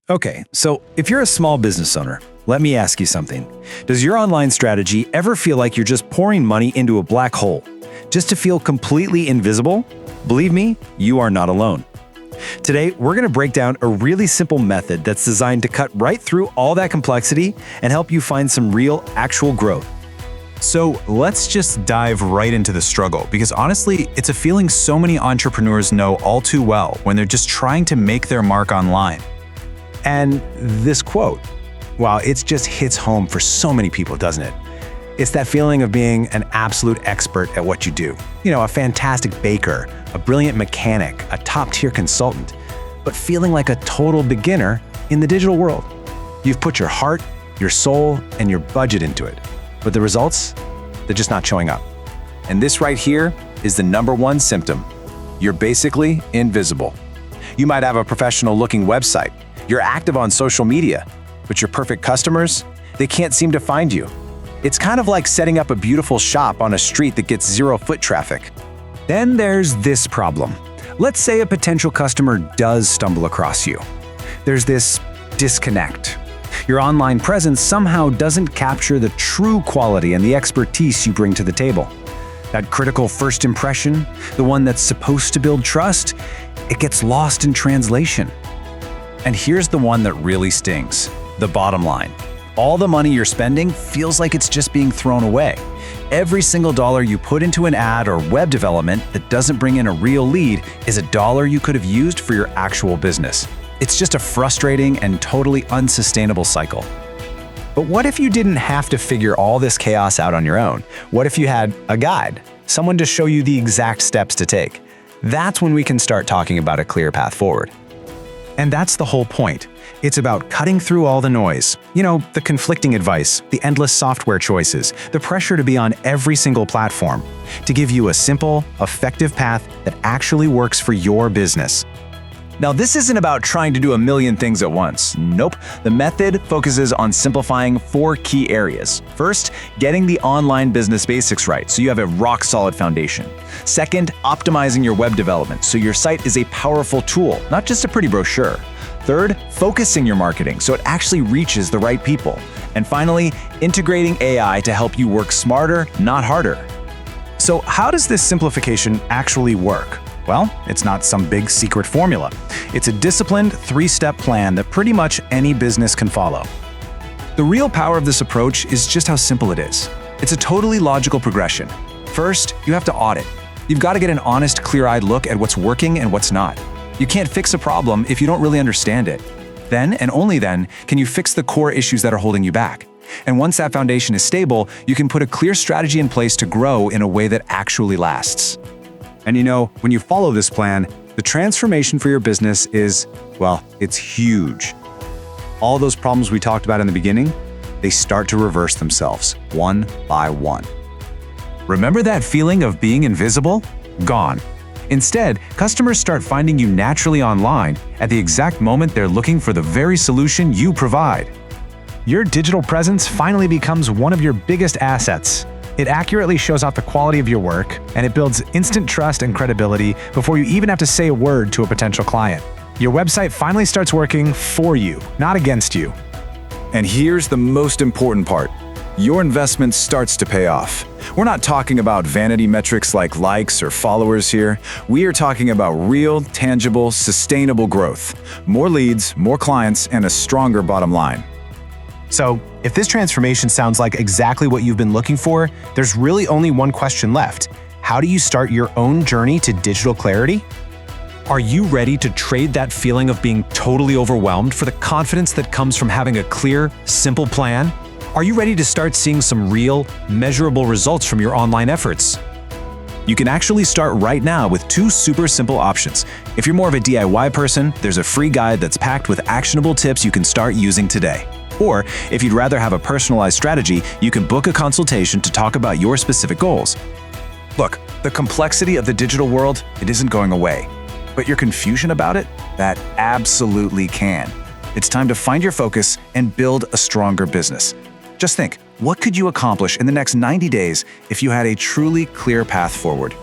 Okay, so if you're a small business owner, let me ask you something. Does your online strategy ever feel like you're just pouring money into a black hole, just to feel completely invisible? Believe me, you are not alone. Today, we're going to break down a really simple method that's designed to cut right through all that complexity and help you find some real, actual growth. So let's just dive right into the struggle, because honestly, it's a feeling so many entrepreneurs know all too well when they're just trying to make their mark online. And this quote, wow, it just hits home for so many people, doesn't it? It's that feeling of being an absolute expert at what you do. You know, a fantastic baker, a brilliant mechanic, a top-tier consultant, but feeling like a total beginner in the digital world. You've put your heart, your soul, and your budget into it, but the results, they're just not showing up. And this right here is the #1 symptom. You're basically invisible. You might have a professional-looking website. You're active on social media, but your perfect customers, they can't seem to find you. It's kind of like setting up a beautiful shop on a street that gets 0 foot traffic. Then there's this problem. Let's say a potential customer does stumble across you. There's this disconnect. Your online presence somehow doesn't capture the true quality and the expertise you bring to the table. That critical first impression, the one that's supposed to build trust, it gets lost in translation. And here's the one that really stings, the bottom line. All the money you're spending feels like it's just being thrown away. Every single dollar you put into an ad or web development that doesn't bring in a real lead is a dollar you could have used for your actual business. It's just a frustrating and totally unsustainable cycle. But what if you didn't have to figure all this chaos out on your own? What if you had a guide, someone to show you the exact steps to take? That's when we can start talking about a clear path forward. And that's the whole point. It's about cutting through all the noise. You know, the conflicting advice, the endless software choices, the pressure to be on every single platform, to give you a simple, effective path that actually works for your business. Now, this isn't about trying to do a million things at once. Nope. The method focuses on simplifying 4 key areas. First, getting the online business basics right so you have a rock-solid foundation. Second, optimizing your web development so your site is a powerful tool, not just a pretty brochure. Third, focusing your marketing so it actually reaches the right people. And finally, integrating AI to help you work smarter, not harder. So how does this simplification actually work? Well, it's not some big secret formula. It's a disciplined 3-step plan that pretty much any business can follow. The real power of this approach is just how simple it is. It's a totally logical progression. First, you have to audit. You've got to get an honest, clear-eyed look at what's working and what's not. You can't fix a problem if you don't really understand it. Then, and only then, can you fix the core issues that are holding you back. And once that foundation is stable, you can put a clear strategy in place to grow in a way that actually lasts. And you know, when you follow this plan, the transformation for your business is, well, it's huge. All those problems we talked about in the beginning, they start to reverse themselves, one by one. Remember that feeling of being invisible? Gone. Instead, customers start finding you naturally online at the exact moment they're looking for the very solution you provide. Your digital presence finally becomes one of your biggest assets. It accurately shows off the quality of your work, and it builds instant trust and credibility before you even have to say a word to a potential client. Your website finally starts working for you, not against you. And here's the most important part. Your investment starts to pay off. We're not talking about vanity metrics like likes or followers here. We are talking about real, tangible, sustainable growth. More leads, more clients, and a stronger bottom line. So, if this transformation sounds like exactly what you've been looking for, there's really only one question left. How do you start your own journey to digital clarity? Are you ready to trade that feeling of being totally overwhelmed for the confidence that comes from having a clear, simple plan? Are you ready to start seeing some real, measurable results from your online efforts? You can actually start right now with 2 super simple options. If you're more of a DIY person, there's a free guide that's packed with actionable tips you can start using today. Or, if you'd rather have a personalized strategy, you can book a consultation to talk about your specific goals. Look, the complexity of the digital world, it isn't going away. But your confusion about it, that absolutely can. It's time to find your focus and build a stronger business. Just think, what could you accomplish in the next 90 days if you had a truly clear path forward?